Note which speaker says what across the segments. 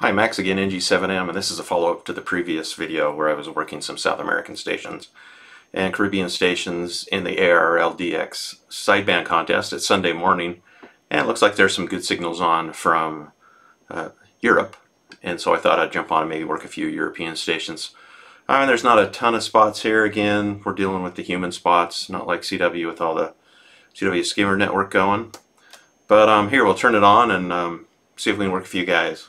Speaker 1: Hi, Max again, NG7M, and this is a follow-up to the previous video where I was working some South American stations and Caribbean stations in the ARRL DX sideband contest. It's Sunday morning, and it looks like there's some good signals on from Europe, and so I thought I'd jump on and maybe work a few European stations. There's not a ton of spots here. Again, we're dealing with the human spots, not like CW with all the CW skimmer network going. But here, we'll turn it on and see if we can work a few guys.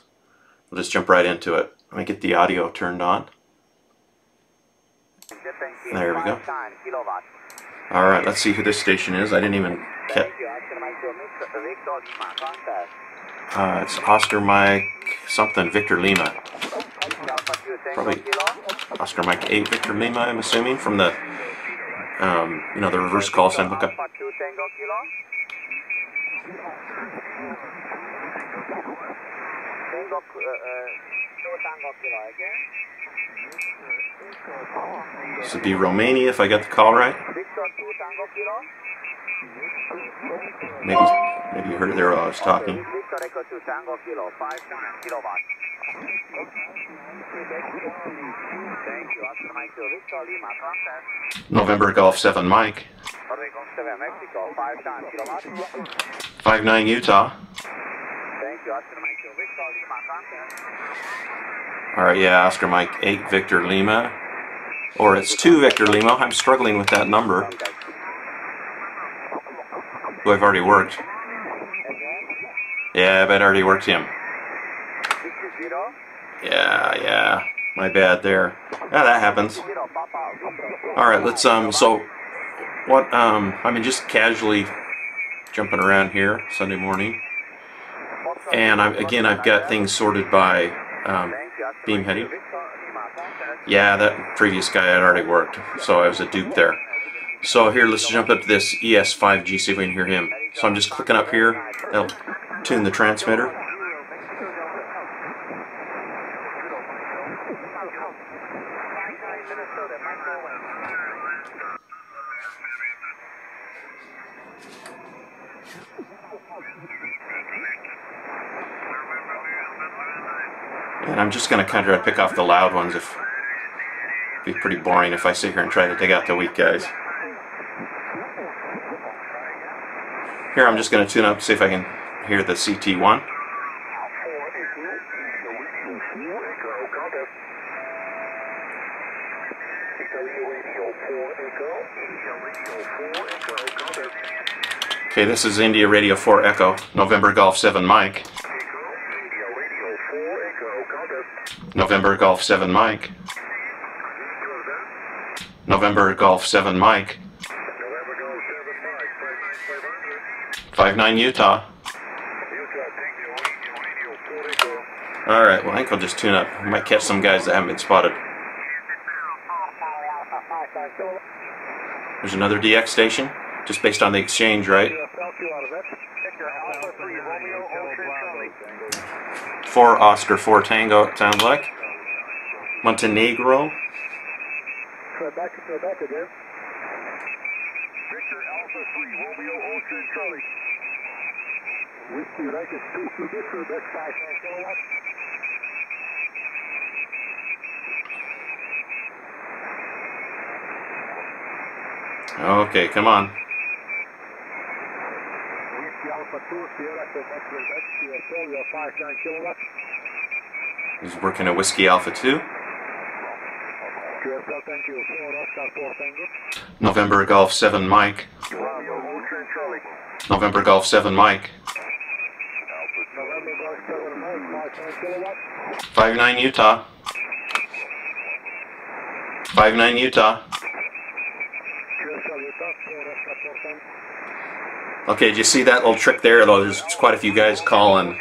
Speaker 1: We'll just jump right into it. Let me get the audio turned on. There we go. Alright, let's see who this station is. I didn't even catch. It's Oscar Mike something Victor Lima. Probably Oscar Mike 8 Victor Lima, I'm assuming, from the you know, the reverse call sign hookup. This would be Romania if I got the call right. Maybe you heard it there while I was talking. November Golf 7 Mike. 59 Utah. Alright, yeah, Oscar Mike 8 Victor Lima. Or it's 2 Victor Lima. I'm struggling with that number, who I've already worked. Yeah, I bet I already worked him. Yeah, my bad there. Yeah, that happens. Alright, let's, so, what, I mean, just casually jumping around here Sunday morning. And again, I've got things sorted by beam heading. Yeah, that previous guy had already worked, so I was a dupe there. So here, let's jump up to this ES5G, see if we can hear him. So I'm just clicking up here. That'll tune the transmitter. And I'm just going to kind of try to pick off the loud ones. It'd be pretty boring if I sit here and try to dig out the weak guys. Here, I'm just going to tune up, see if I can hear the CT1. Okay, this is India Radio 4 Echo, November Golf 7 Mike. November Golf 7 Mike. November Golf 7 Mike. 59 Utah. Alright, well I think I'll just tune up. I might catch some guys that haven't been spotted. There's another DX station, just based on the exchange, right? 4 Oscar 4 Tango, it sounds like. Montenegro. Okay, come on. He's working a Whiskey Alpha 2. November Golf 7 Mike. November Golf 7 Mike. 59 Utah. 59 Utah. Okay, did you see that little trick there? There's quite a few guys calling,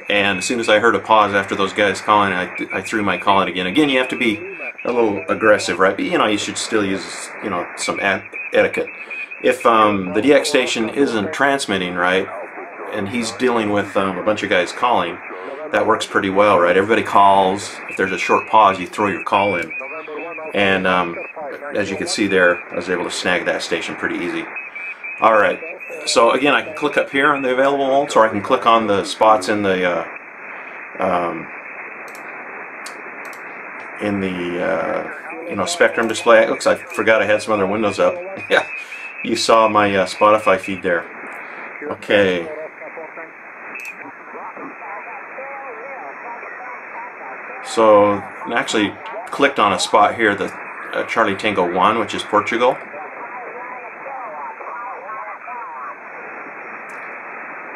Speaker 1: and as soon as I heard a pause after those guys calling, I threw my call in again. Again, you have to be a little aggressive, right? But you know, you should still use, you know, some etiquette. If the DX station isn't transmitting right, and he's dealing with a bunch of guys calling, that works pretty well, right? Everybody calls. If there's a short pause, you throw your call in. And as you can see there, I was able to snag that station pretty easy. Alright, so again, I can click up here on the available molds, or I can click on the spots in the in the spectrum display. Oops, I forgot I had some other windows up. Yeah, you saw my Spotify feed there. Okay. So I actually clicked on a spot here, the Charlie Tango 1, which is Portugal.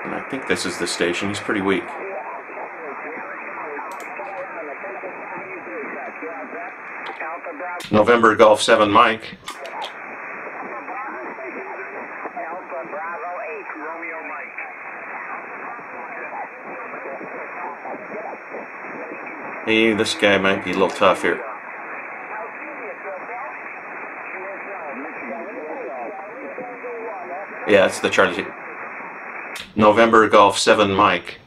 Speaker 1: And I think this is the station. He's pretty weak. November Golf 7 Mike. Hey, this guy might be a little tough here. Yeah, it's the Charlie. November Golf 7 Mike.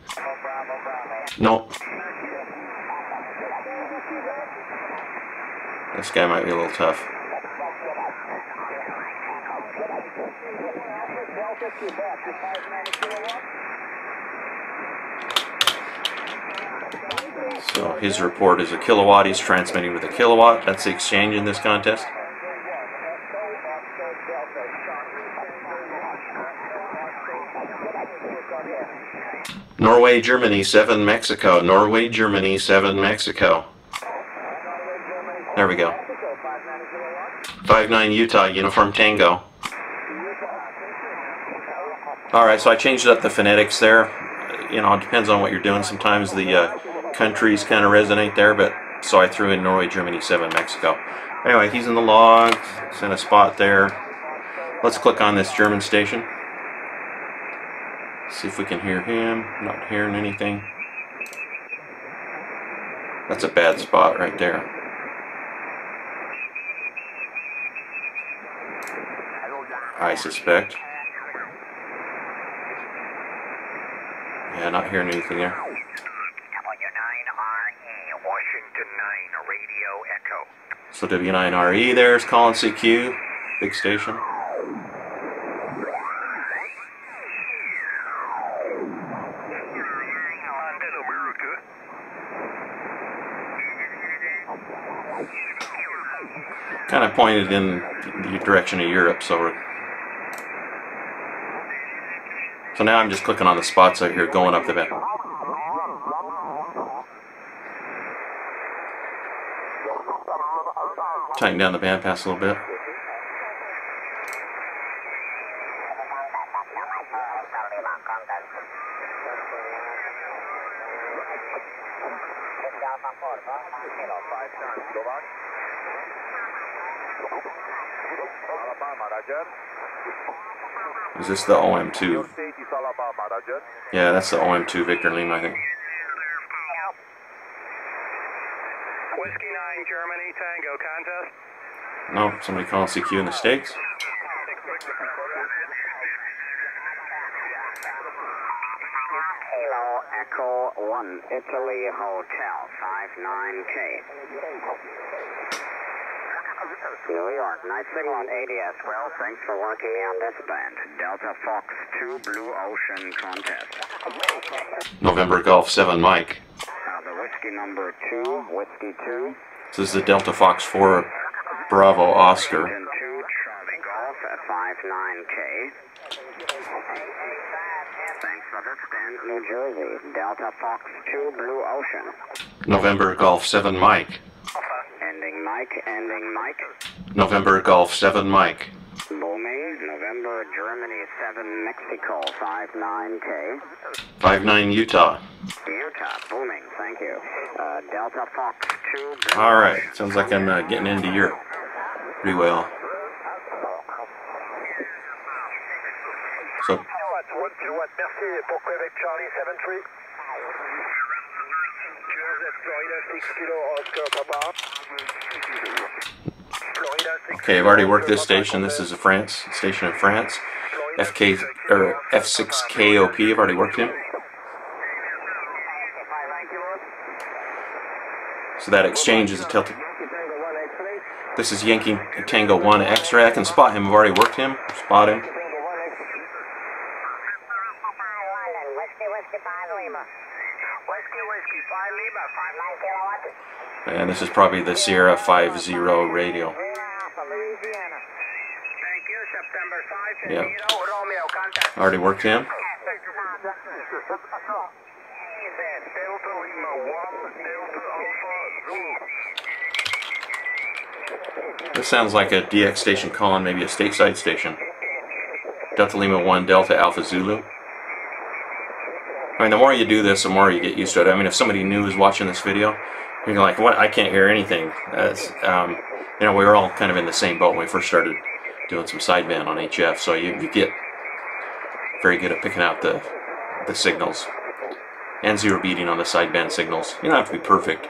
Speaker 1: Nope. This guy might be a little tough. So his report is a kilowatt. He's transmitting with a kilowatt. That's the exchange in this contest. Norway, Germany, 7 Mexico. Norway, Germany, 7 Mexico. There we go. 5-9 Utah, Uniform Tango. Alright, so I changed up the phonetics there. You know, it depends on what you're doing. Sometimes the countries kind of resonate there, but so I threw in Norway, Germany, 7 Mexico. Anyway, he's in the log. He's in a spot there. Let's click on this German station. See if we can hear him. Not hearing anything. That's a bad spot right there. I suspect. Yeah, not hearing anything there.
Speaker 2: W9RE, Washington 9, radio echo.
Speaker 1: So W9RE there's calling CQ, big station. Kind of pointed in the direction of Europe, so now I'm just clicking on the spots out here going up the band. Tighten down the bandpass a little bit. Is this the OM2? Yeah, that's the OM2 Victor Lima, I think.
Speaker 2: Whiskey 9, Germany, Tango Contest.
Speaker 1: No, somebody calling CQ in the States.
Speaker 2: Kilo Echo 1, Italy Hotel, 59K. New York, night signal on ADS. Well, thanks for working on this band. Delta Fox 2, Blue Ocean Contest.
Speaker 1: November Golf 7 Mike.
Speaker 2: The whiskey number 2, Whiskey 2.
Speaker 1: This is the Delta Fox 4 Bravo Oscar.
Speaker 2: 2, Charlie Golf at 59K. Thanks for this band, New Jersey. Delta Fox 2, Blue Ocean.
Speaker 1: November Golf 7 Mike.
Speaker 2: Ending Mike, ending Mike.
Speaker 1: November Golf 7 Mike.
Speaker 2: Booming, November, Germany 7, Mexico 59K.
Speaker 1: 5-9 Utah.
Speaker 2: Utah, booming, thank you. Delta Fox 2.
Speaker 1: Alright, sounds like I'm getting into Europe pretty well. So,
Speaker 2: Merci pour Quebec Charlie 73. Florida 6 Kilo Oscar Papa.
Speaker 1: okay, I've already worked this station. This is a station in France. F6KOP, I've already worked him. So that exchange is a tilted. This is Yankee Tango 1 X-ray. I can spot him. I've already worked him. Spot him.
Speaker 2: Whiskey 5 Lima. Whiskey 5 Lima,
Speaker 1: And this is probably the Sierra 50 radio. Yeah. Already worked him. This sounds like a DX station calling maybe a stateside station. Delta Lima 1 Delta Alpha Zulu. I mean, the more you do this, the more you get used to it. I mean, if somebody new is watching this video, you're like, what? I can't hear anything. That's, you know, we were all kind of in the same boat when we first started doing some sideband on HF, so you get very good at picking out the signals and zero beating on the sideband signals. You don't have to be perfect,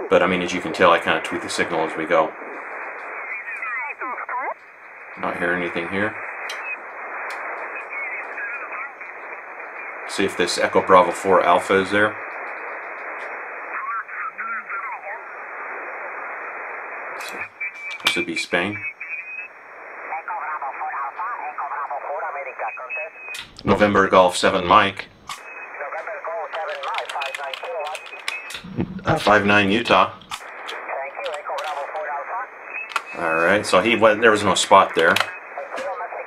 Speaker 1: but I mean, as you can tell, I kind of tweak the signal as we go. Not hearing anything here. See if this Echo Bravo 4 Alpha is there. This would be Spain. November Golf 7 Mike. 59 Utah. Alright, so there was no spot there.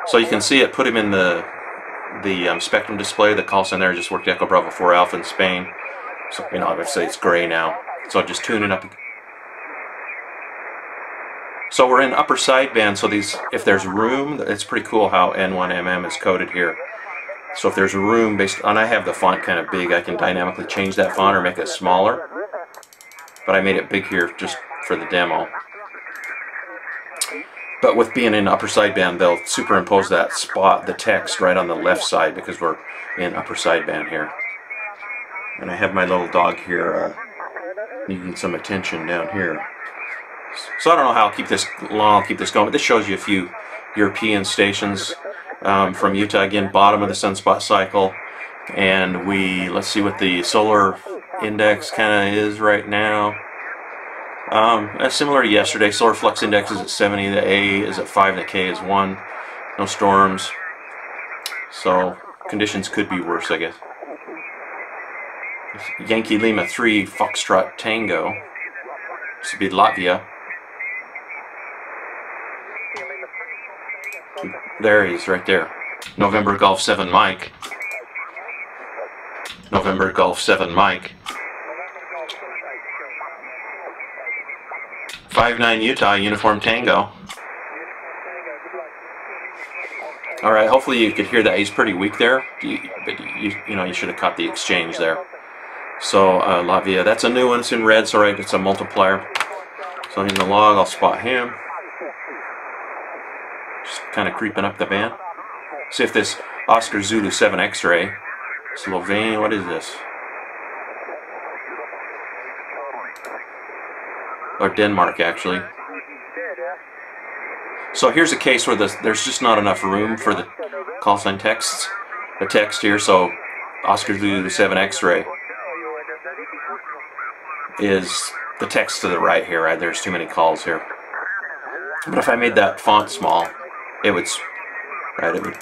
Speaker 1: So you can see it put him in the spectrum display. The call sign there just worked Echo Bravo 4 Alpha in Spain. So, you know, obviously it's gray now. So just tune it up. So we're in upper sideband, so if there's room, it's pretty cool how N1MM is coded here. So if there's room, based on, I have the font kind of big, I can dynamically change that font or make it smaller. But I made it big here just for the demo. But with being in upper sideband, they'll superimpose that spot, the text, right on the left side because we're in upper sideband here. And I have my little dog here needing some attention down here. So I don't know how I'll keep this long, I'll keep this going, but this shows you a few European stations from Utah. Again, bottom of the sunspot cycle. And let's see what the solar index kind of is right now. Similar to yesterday, solar flux index is at 70, the A is at 5, the K is 1. No storms. So conditions could be worse, I guess. Yankee Lima 3 Foxtrot Tango. This would be Latvia. There he is, right there. November Golf 7 Mike. November Golf 7 Mike. 59 Utah Uniform Tango. Alright, hopefully you could hear that. He's pretty weak there, but you know, you should have caught the exchange there. So Latvia, that's a new one. It's in red, so right, it's a multiplier. So in the log, I'll spot him. Just kind of creeping up the band. See if this Oscar Zulu 7 X-ray, Slovenia, what is this? Or Denmark, actually. So here's a case where there's just not enough room for the call sign text here. So Oscar Zulu 7 X-ray is the text to the right here. Right? There's too many calls here. But if I made that font small, it would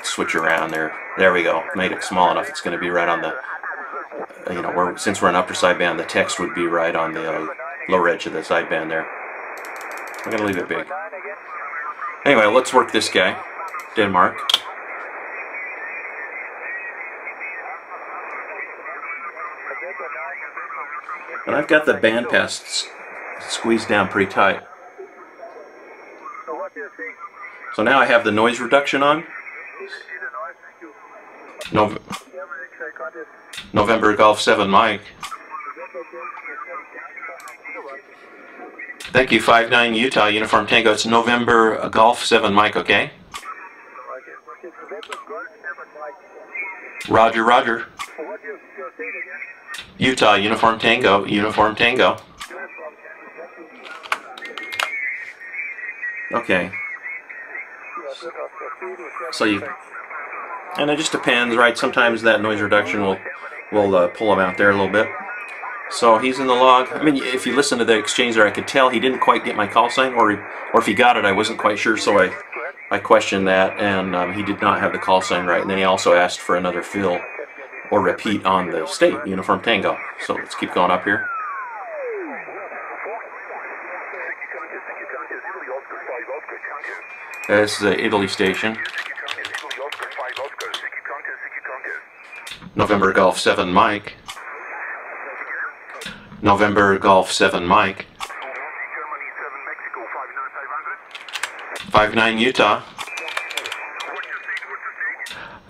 Speaker 1: switch around there. There we go. Made it small enough. It's going to be right on the, you know, since we're in upper sideband, the text would be right on the lower edge of the sideband there. I'm going to leave it big. Anyway, let's work this guy, Denmark. And I've got the bandpass squeezed down pretty tight. So now I have the noise reduction on. November Golf 7 Mike. Thank you, 59 Utah Uniform Tango. It's November Golf 7 Mike, okay? Roger, roger. Utah Uniform Tango, Uniform Tango. Okay. So and it just depends, right? Sometimes that noise reduction will pull him out there a little bit. So he's in the log. I mean, if you listen to the exchange there, I could tell he didn't quite get my call sign, or if he got it, I wasn't quite sure. So I questioned that, and he did not have the call sign right. And then he also asked for another fill or repeat on the state Uniform Tango. So let's keep going up here. This is the Italy station. November Golf 7 Mike. November Golf 7 Mike. 59 Utah.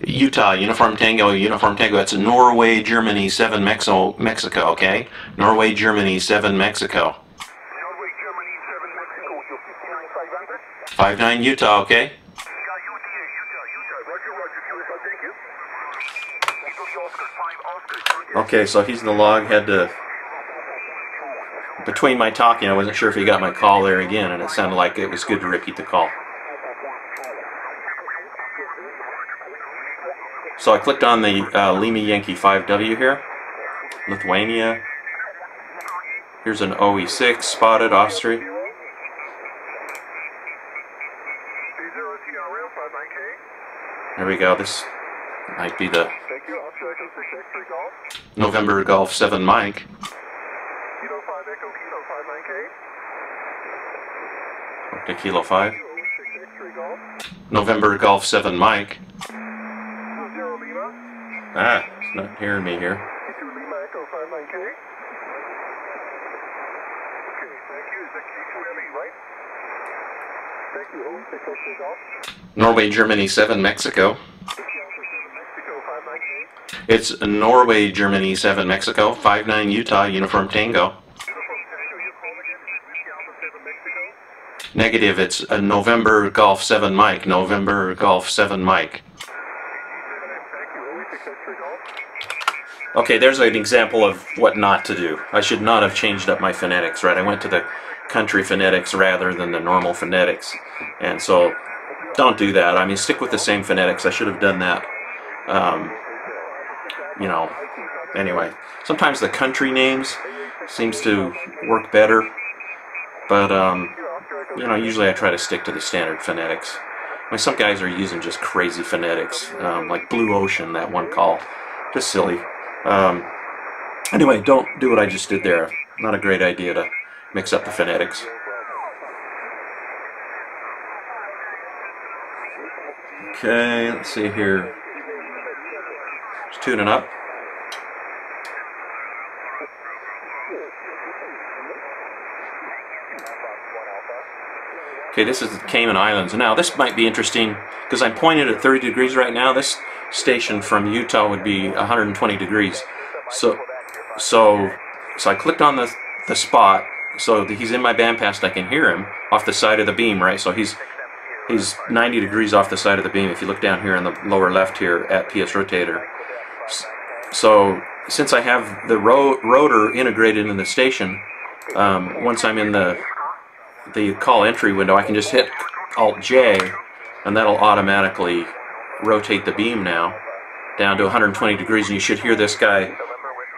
Speaker 1: Utah, Uniform Tango, Uniform Tango. That's Norway, Germany, 7 Mexico, okay? Norway, Germany, 7 Mexico. 59 Utah, okay? Okay, so he's in the log. Had to, between my talking, I wasn't sure if he got my call there again, and it sounded like it was good to repeat the call. So I clicked on the Lima Yankee 5W here, Lithuania. Here's an OE6 spotted Austria. There we go. This might be the November Golf 7 Mike. To Kilo 5. November Golf 7 Mike. Ah, it's not hearing me here. Norway, Germany, 7 Mexico. It's Norway, Germany, 7 Mexico. 59 Utah, Uniform Tango. Negative, it's a November Golf 7 Mike. November Golf 7 Mike. Okay, there's an example of what not to do. I should not have changed up my phonetics, right? I went to the country phonetics rather than the normal phonetics. And so, don't do that. I mean, stick with the same phonetics. I should have done that. You know, anyway. Sometimes the country names seems to work better. But, you know, usually I try to stick to the standard phonetics. I mean, some guys are using just crazy phonetics, like Blue Ocean, that one call. Just silly. Anyway, don't do what I just did there. Not a great idea to mix up the phonetics. Okay, let's see here. Just tuning up. Okay, this is the Cayman Islands. Now, this might be interesting because I'm pointed at 30 degrees right now. This station from Utah would be 120 degrees. So I clicked on the spot, so he's in my bandpass and I can hear him off the side of the beam, right? So he's 90 degrees off the side of the beam if you look down here in the lower left here at PS Rotator. So since I have the rotor integrated in the station, once I'm in the call entry window, I can just hit Alt-J and that'll automatically rotate the beam now down to 120 degrees, and you should hear this guy.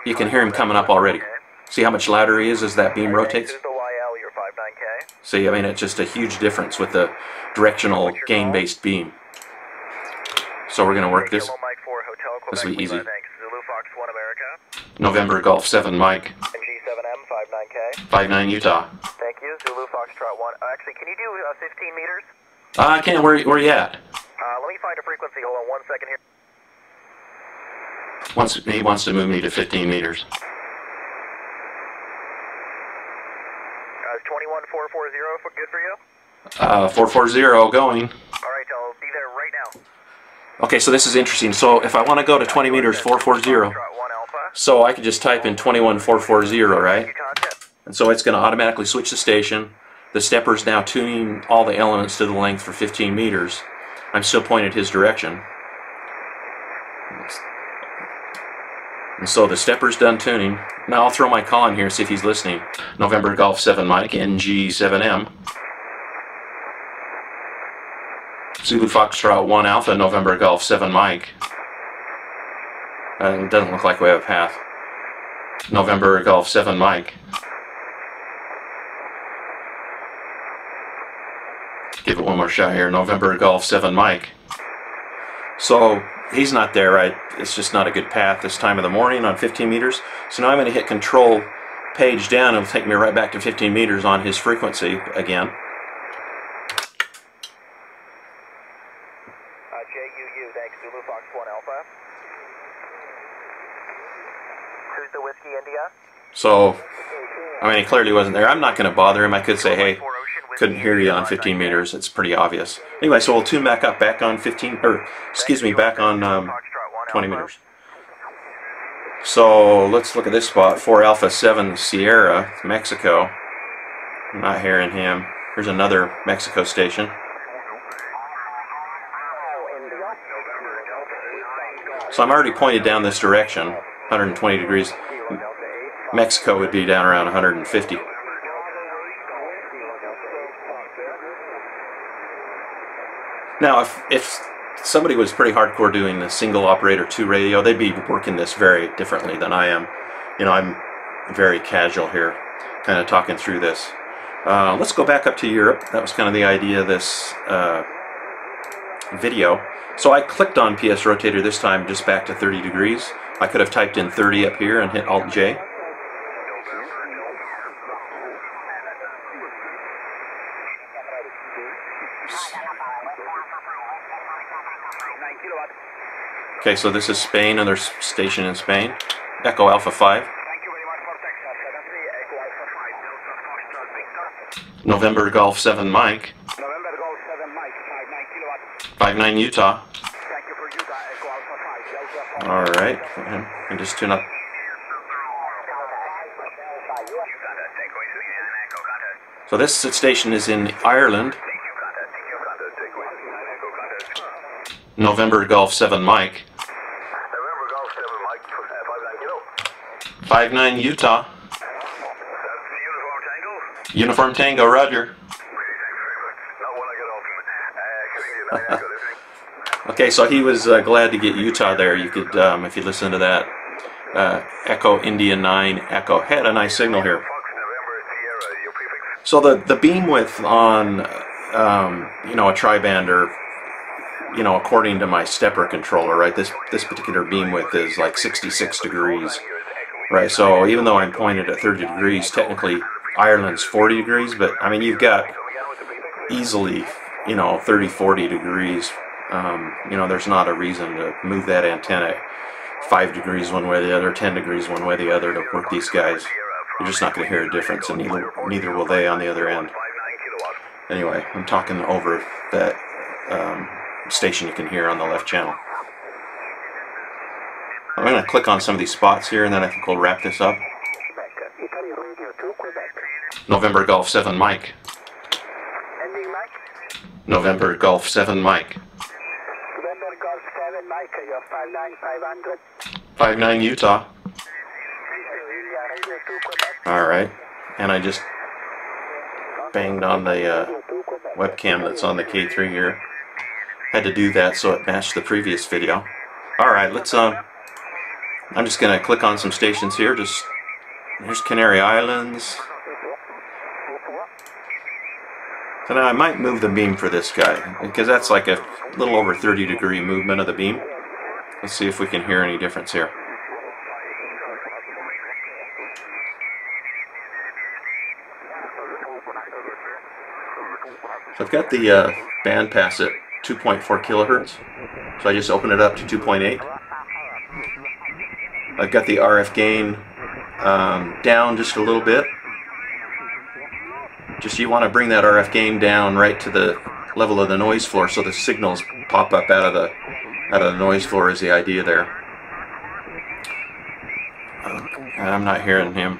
Speaker 1: You can hear him coming up already. See how much louder he is as that beam rotates? See, I mean, it's just a huge difference with the directional gain-based beam. So we're going to work this. This will be easy. November Golf 7 Mike. 59 Utah.
Speaker 2: Thank you. Zulu Foxtrot 1. Actually, can you do 15 meters?
Speaker 1: I can't. Where you at?
Speaker 2: Let me find a frequency. Hold on 1 second here.
Speaker 1: He wants to move me to 15 meters.
Speaker 2: Is 21440 good for you?
Speaker 1: 440 going.
Speaker 2: Alright, I'll be there right now.
Speaker 1: Okay, so this is interesting. So if I want to go to 20 meters, 440. So I could just type in 21440, right? And so it's going to automatically switch the station. The stepper's now tuning all the elements to the length for 15 meters. I'm still pointed his direction. And so the stepper's done tuning. Now I'll throw my call in here and see if he's listening. November Golf 7 Mike, NG7M. Zulu Foxtrot 1 Alpha, November Golf 7 Mike. It doesn't look like we have a path. November Golf 7 Mike. Give it one more shot here. November Golf 7 Mike. So he's not there, right? It's just not a good path this time of the morning on 15 meters. So now I'm going to hit Control Page down and it'll take me right back to 15 meters on his frequency again. So, I mean, he clearly wasn't there. I'm not going to bother him. I could say, hey, couldn't hear you on 15 meters. It's pretty obvious. Anyway, so we'll tune back up, back on 15, or excuse me, back on 20 meters. So let's look at this spot, 4 Alpha 7 Sierra, Mexico. I'm not hearing him. Here's another Mexico station. So I'm already pointed down this direction, 120 degrees. Mexico would be down around 150. Now, if somebody was pretty hardcore doing the single operator 2 radio, they'd be working this very differently than I am. You know, I'm very casual here, kind of talking through this. Let's go back up to Europe. That was kind of the idea of this video. So I clicked on PS rotator this time just back to 30 degrees. I could have typed in 30 up here and hit Alt J. Okay, so this is Spain, another station in Spain. Echo Alpha 5. November Golf 7 Mike. 59 Utah. Alright, and just tune up. So this station is in Ireland. November Golf 7 Mike. 59 Utah. Uniform Tango, Roger. Okay, so he was glad to get Utah there. You could, if you listen to that, Echo India 9 Echo. Had a nice signal here. So the beam width on, you know, a tri-band, or, you know, according to my stepper controller, right, this particular beam width is like 66 degrees, right? So even though I'm pointed at 30 degrees, technically Ireland's 40 degrees, but I mean, you've got easily, you know, 30, 40 degrees. You know, there's not a reason to move that antenna 5 degrees one way or the other, 10 degrees one way or the other to work these guys. You're just not going to hear a difference, and neither will they on the other end. Anyway, I'm talking over that station you can hear on the left channel. I'm going to click on some of these spots here, and then I think we'll wrap this up. November Golf 7 Mike. November Golf 7 Mike. 59 Utah. Alright, and I just banged on the webcam that's on the K3 here. Had to do that so it matched the previous video. Alright, let's I'm just gonna click on some stations here. Here's Canary Islands. So now I might move the beam for this guy, because that's like a little over 30 degree movement of the beam. Let's see if we can hear any difference here. So I've got the band pass at 2.4 kilohertz, so I just open it up to 2.8. I've got the RF gain down just a little bit. Just you want to bring that RF gain down right to the level of the noise floor, so the signals pop up out of the noise floor is the idea there. I'm not hearing him.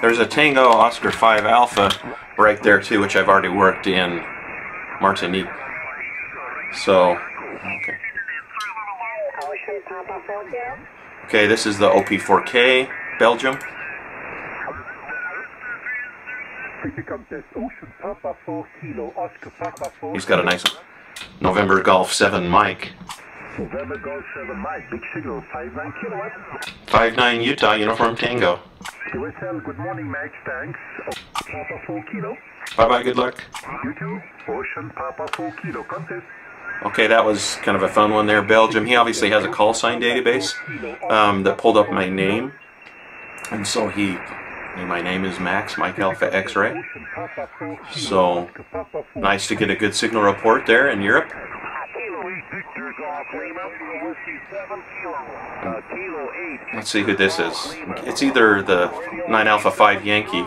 Speaker 1: There's a Tango Oscar 5 Alpha right there too, which I've already worked in Martinique. So, okay. Okay, this is the OP4K, Belgium. He's got a nice November Golf 7 Mike.
Speaker 3: November Golf 7 Mike, big signal, 59 kilowatts.
Speaker 1: 59 Utah, Uniform Tango.
Speaker 3: QSL, good morning, Max, thanks. Papa 4 kilo.
Speaker 1: Bye-bye, good luck.
Speaker 3: You too. Ocean, Papa 4 kilo, contest.
Speaker 1: Okay, that was kind of a fun one there, Belgium. He obviously has a call sign database that pulled up my name. And so my name is Max, Mike Alpha X-Ray. So, nice to get a good signal report there in Europe. Let's see who this is. It's either the 9 Alpha 5 Yankee.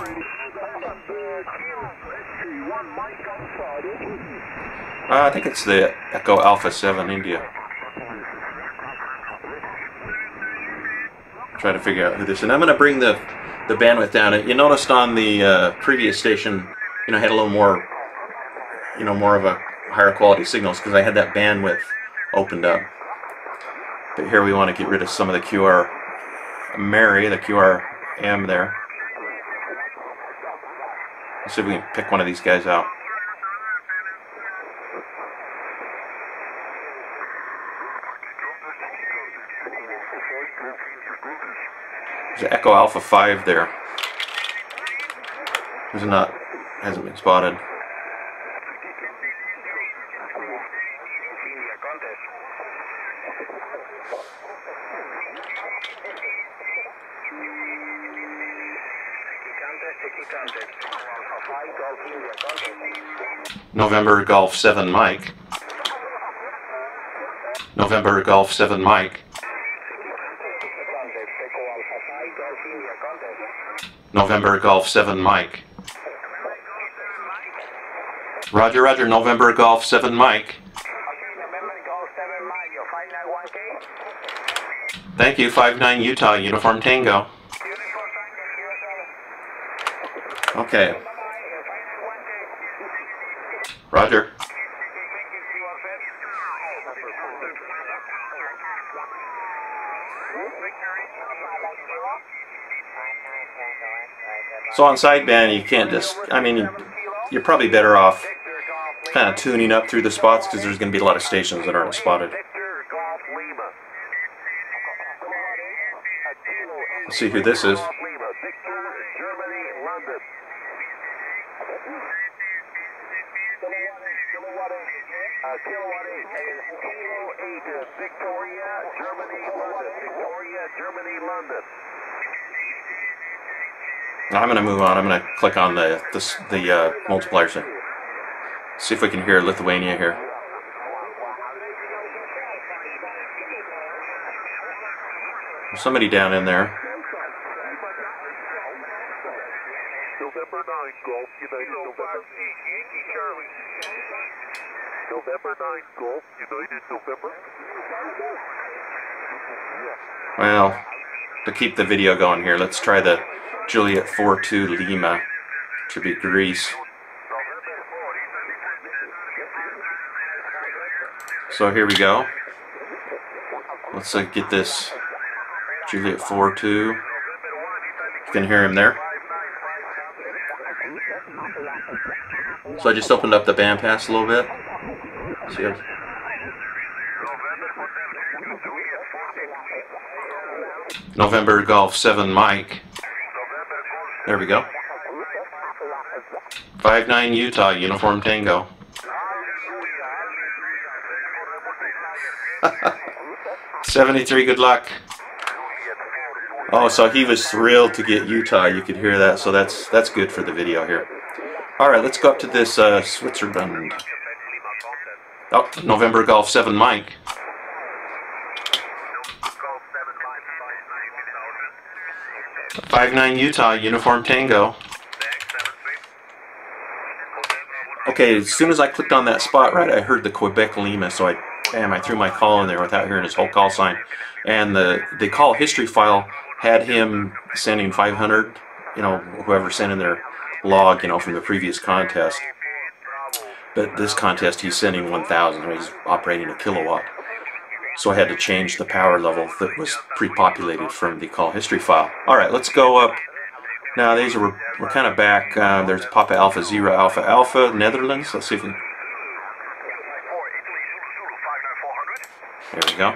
Speaker 1: I think it's the Echo Alpha 7 India. Try to figure out who this is. And I'm going to bring the bandwidth down. You noticed on the previous station, had a little more, more of a higher quality signals because I had that bandwidth opened up. But here we want to get rid of some of the QR Mary, the QRM there. Let's see if we can pick one of these guys out. There's an Echo Alpha 5 there. Hasn't been spotted. November Golf 7 Mike. November Golf 7 Mike. November Golf 7 Mike. Roger, roger, November Golf 7 Mike. Thank you, 59 Utah Uniform Tango. Okay. Roger. So on sideband, you can't just, you're probably better off kind of tuning up through the spots because there's going to be a lot of stations that aren't spotted. Let's see who this is. I'm going to move on. I'm going to click on the multipliers. See if we can hear Lithuania here. There's somebody down in there.
Speaker 3: November 9 Golf, United November. November 9 Golf, United November.
Speaker 1: Well, to keep the video going here, let's try the Juliet 42 Lima. Should be Greece. So here we go. Let's get this Juliet 42. You can hear him there. So I just opened up the bandpass a little bit. See how November Golf 7 Mike. There we go. 59 Utah Uniform Tango. 73, good luck. Oh, so he was thrilled to get Utah. You could hear that, so that's good for the video here. All right, let's go up to this Switzerland. Oh, November Golf 7 Mike. '59 Utah Uniform Tango. Okay, as soon as I clicked on that spot, right, I heard the Quebec Lima, so I threw my call in there without hearing his whole call sign. And the call history file had him sending 500, whoever sent in their log, from the previous contest. But this contest, he's sending 1,000. He's operating a kilowatt. So I had to change the power level that was pre-populated from the call history file. All right, let's go up. Now, we're kind of back. There's Papa Alpha Zero Alpha Alpha, Netherlands. Let's see if we can. There we go.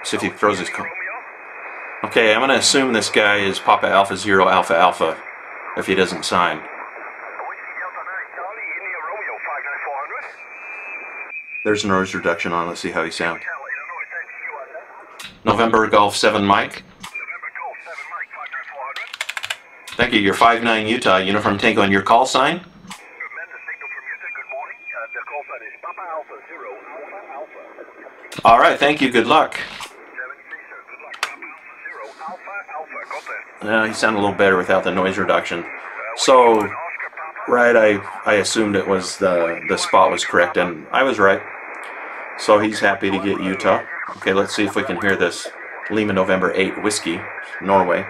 Speaker 1: See if he throws his call. Okay, I'm going to assume this guy is Papa Alpha Zero Alpha Alpha if he doesn't sign. There's a noise reduction on. Let's see how he sounds. November Golf 7 Mike. Thank you. You're 59 Utah, Uniform Tango, and your call sign? All right, thank you. Good luck. He sounded a little better without the noise reduction. So, right, I assumed it was the spot was correct, and I was right. So he's happy to get Utah. Okay, let's see if we can hear this Lima November 8 Whiskey, Norway.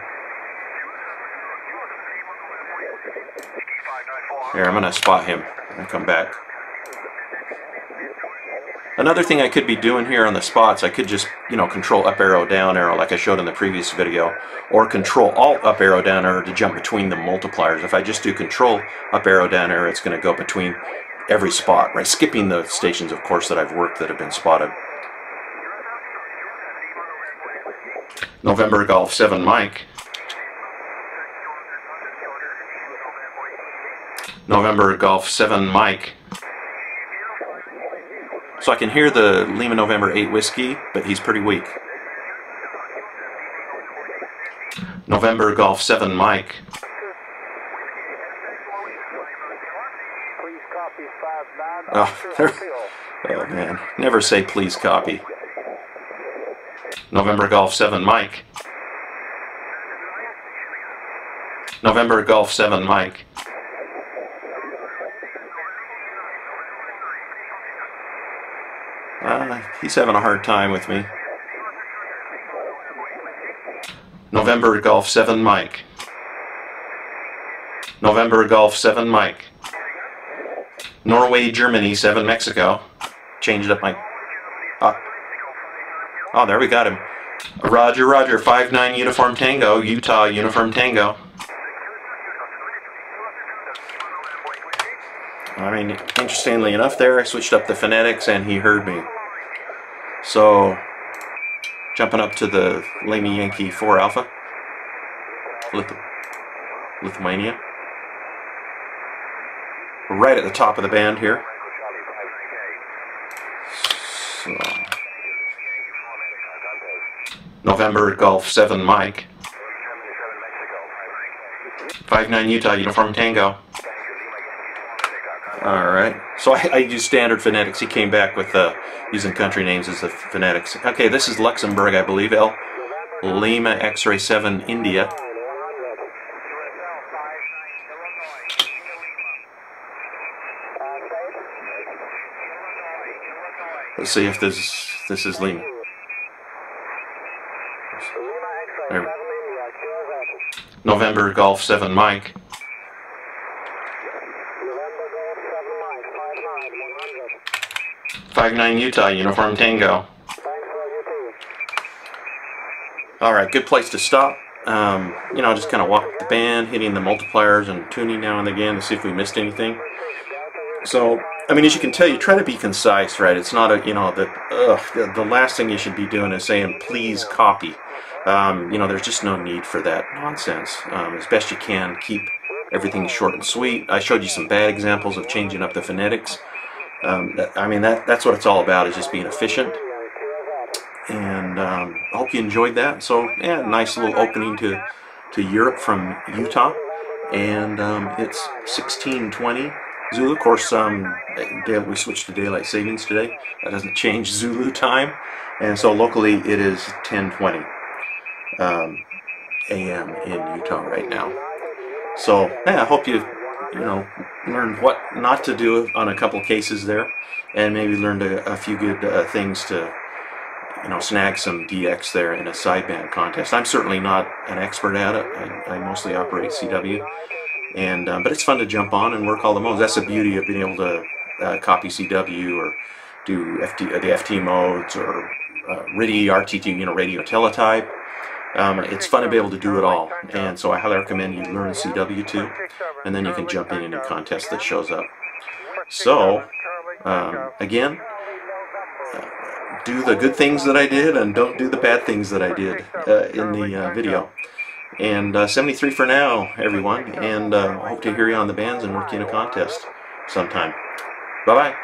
Speaker 1: Here, I'm going to spot him and come back. Another thing I could be doing here on the spots, I could just, control up arrow, down arrow like I showed in the previous video, or control alt up arrow, down arrow to jump between the multipliers. If I just do control up arrow, down arrow, it's going to go between every spot, right? Skipping the stations, of course, that I've worked that have been spotted. November Golf 7 Mike. November Golf 7 Mike. So I can hear the Lima November 8 Whiskey, but he's pretty weak. November Golf 7 Mike. Oh man, never say please copy. November Golf 7 Mike. November Golf 7 Mike. He's having a hard time with me. November Golf 7 Mike. November Golf 7 Mike. Norway, Germany 7 Mexico. Changed up my... Oh, there we got him. Roger, Roger, 59 Uniform Tango, Utah Uniform Tango. I mean, interestingly enough there, I switched up the phonetics and he heard me. So, jumping up to the Lima Yankee 4 Alpha, Lithuania. We're right at the top of the band here. So, November Golf 7 Mike. 59 Utah Uniform Tango. Alright, so I use standard phonetics. He came back with using country names as the phonetics. Okay, this is Luxembourg, I believe. Lima X-Ray 7 India. Let's see if this is Lima. There. November Golf 7 Mike. '59 Utah Uniform Tango. Alright, good place to stop. Just kind of walk the band, hitting the multipliers and tuning now and again to see if we missed anything. So, I mean, as you can tell, you try to be concise, right? It's not the last thing you should be doing is saying, please copy. There's just no need for that nonsense. As best you can, keep everything short and sweet. I showed you some bad examples of changing up the phonetics. That's what it's all about, is just being efficient. And I hope you enjoyed that. So, yeah, nice little opening to Europe from Utah. And it's 16:20 Zulu. Of course, we switched to daylight savings today. That doesn't change Zulu time. And so locally it is 10:20 a.m. in Utah right now. So, yeah, I hope you learned what not to do on a couple cases there, and maybe learned a few good things to, snag some DX there in a sideband contest. I'm certainly not an expert at it. I mostly operate CW, but it's fun to jump on and work all the modes. That's the beauty of being able to copy CW or do the FT modes or RIDI, RTT, radio teletype. It's fun to be able to do it all, and so I highly recommend you learn CW too, and then you can jump in any contest that shows up. So, again, do the good things that I did and don't do the bad things that I did in the video. And 73 for now, everyone, and I hope to hear you on the bands and work you in a contest sometime. Bye-bye.